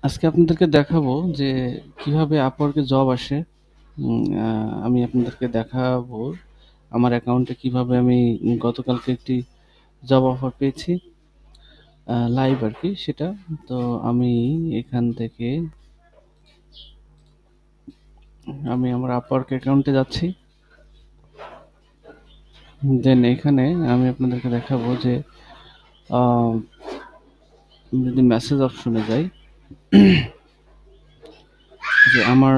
আজকে আপনাদেরকে দেখাবো যে কিভাবে আপওয়ার্কে জব আসে। আমি আপনাদেরকে দেখাবো আমার অ্যাকাউন্টে কিভাবে আমি গতকালকে একটি জব অফার পেয়েছি, লাইভ আরকি সেটা। তো আমি এখান থেকে আমি আমার আপওয়ার্ক অ্যাকাউন্টে যাচ্ছি। দেন এখানে আমি আপনাদেরকে দেখাবো যে আ যদি মেসেজ অপশনে যাই, যে আমার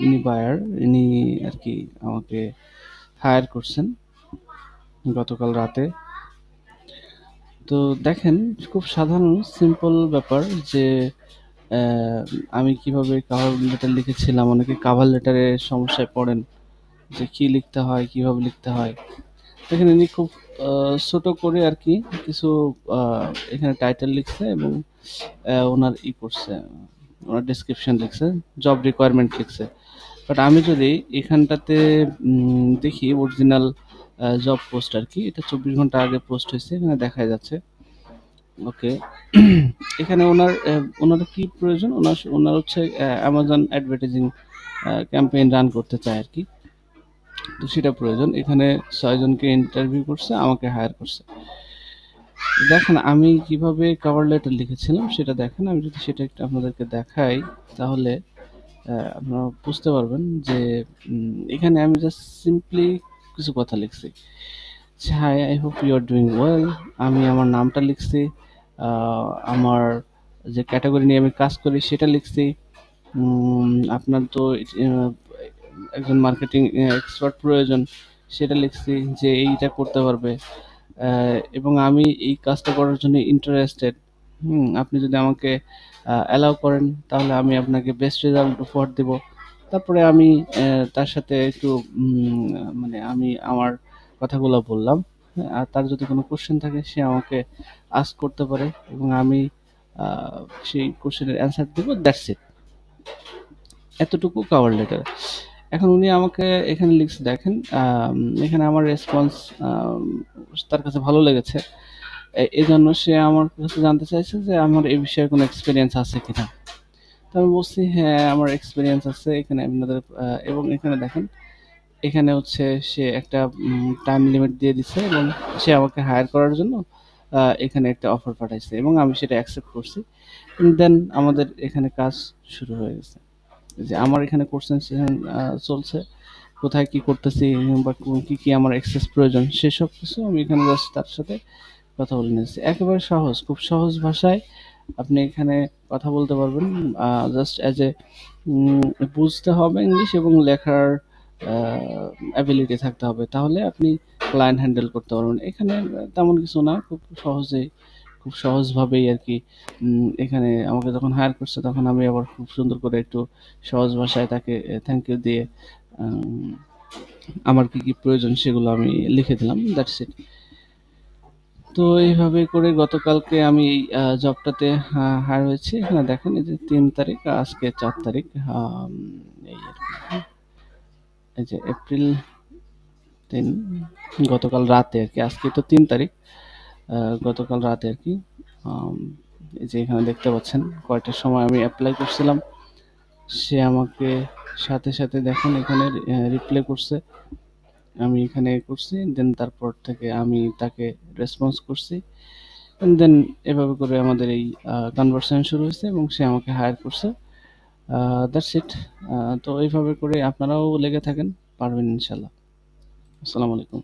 ইনি বায়ার, ইনি আরকি আমাকে হায়ার করছেন গতকাল রাতে। তো দেখেন, খুব সাধারণ সিম্পল ব্যাপার যে আমি কিভাবে কভার লেটার লিখেছিলাম। অনেকে কভার লেটারে সমস্যায় পড়েন যে কি লিখতে হয়, কিভাবে লিখতে হয়। দেখেন ইনি খুব ছোট করে আরকি কিছু আ এখানে টাইটেল লিখছে এবং ওনার করছে, ওনার ডেসক্রিপশন লিখছে, জব রিকোয়ারমেন্ট লিখছে। বাট আমি যদি এখানটাতে দেখি অরিজিনাল জব পোস্ট আরকি, এটা ২৪ ঘন্টা আগে পোস্ট হইছে, এখানে দেখা যাচ্ছে। ওকে। এখানে ওনার কি প্রয়োজন? ওনার হচ্ছে Amazon অ্যাডভার্টাইজিং ক্যাম্পেইন রান করতে চায় আরকি। তো সেটা প্রয়োজন। এখানে ৬ জনকে ইন্টারভিউ করছে, আমাকে হায়ার করছে। দেখেন আমি কিভাবে কভার লেটার লিখেছিলাম সেটা দেখেন। আমি যদি সেটা একটু আপনাদেরকে দেখাই, তাহলে আপনারা বুঝতে পারবেন যে এখানে আমি জাস্ট সিম্পলি কিছু কথা লিখছি। Hi, I hope you are doing well. আমি আমার নামটা লিখছি। আ আমার যে ক্যাটেগরি নিয়ে আমি কাজ করি সেটা লিখছি। আপনার তো একজন মার্কেটিং এক্সপার্ট প্রয়োজন, সেটা লিখছি যে এইটা করতে পারবে। এবং আমি এই কাজটা করার জন্য ইন্টারেস্টেড। আপনি যদি আমাকে অ্যালাও করেন তাহলে আমি আপনাকে বেস্ট রেজাল্ট উপহার দিব। তারপরে আমি তার সাথে একটু মানে আমি আমার কথাগুলো বললাম। হ্যাঁ? আর তার যদি কোনো কোয়েশ্চেন থাকে সে আমাকে আস্ক করতে পারে এবং আমি আ সেই কোয়েশ্চেনের অ্যান্সার দিব। That's it. এতটুকু কভার লেটার। এখন উনি আমাকে এখানে লিখছে দেখেন, এখানে আমার রেসপন্স আম তার কাছে ভালো লেগেছে। এজন্য সে আমার কাছে জানতে চাইছে যে আমার এই বিষয়ে কোনো এক্সপেরিয়েন্স আছে কিনা? তো আমি বলছি, "হ্যাঁ, আমার এক্সপেরিয়েন্স আছে।" এখানে আপনাদের এবং এখানে দেখেন, এখানে হচ্ছে সে একটা টাইম লিমিট দিয়ে দিছে এবং সে আমাকে হায়ার করার জন্য এখানে একটা অফার পাঠাইছে এবং আমি সেটা অ্যাকসেপ্ট করছি। দেন আমাদের এখানে কাজ শুরু হয়ে গেছে। যে আমার এখানে কোশ্চেন চলছে। কোথায় কি করতেছি বা কি আমার এক্সেস প্রয়োজন সেসব কিছু আমি এখানে জাস্ট তার সাথে কথা বলে নিয়েছি। একেবারে সহজ, খুব সহজ ভাষায় আপনি এখানে কথা বলতে পারবেন। জাস্ট অ্যাজ এ উম বুঝতে হবে ইংলিশ এবং লেখার আ এবিলিটি থাকতে হবে। তাহলে আপনি ক্লায়েন্ট হ্যান্ডেল করতে পারবেন। এখানে তেমন কিছু না। খুব সহজভাবেই আরকি এখানে আমাকে যখন হায়ার করছে তখন আমি আবার খুব সুন্দর করে একটু সহজ ভাষায় তাকে থ্যাংক ইউ দিয়ে আম আমার কি প্রয়োজন সেগুলো আমি লিখে দিলাম। That's it. তো এইভাবে করে গতকালকে আমি এই জবটাতে হায়ার হয়েছি। এখানে দেখেন এই যে ৩ তারিখ, আজকে ৪ তারিখ। আম এই আরকি। এই যে এপ্রিল ৩, গতকাল রাতে আরকি। আজকে তো ৩ তারিখ। আ গতকাল রাতে আরকি। আম এই যে এখানে দেখতে পাচ্ছেন কয়টার সময় আমি এপ্লাই করছিলাম। সে আমাকে সাথে দেখেন এখানে রিপ্লাই করছে। আমি এখানে করছি। দেন তারপর থেকে আমি তাকে রেসপন্স করছি। দেন এভাবে করে আমাদের এই কনভারসেশন শুরু হইছে এবং সে আমাকে হায়ার করছে। আ দ্যাটস ইট। তো এইভাবে করে আপনারাও লেগে থাকেন, পারবেন ইনশাআল্লাহ। আসসালামু আলাইকুম।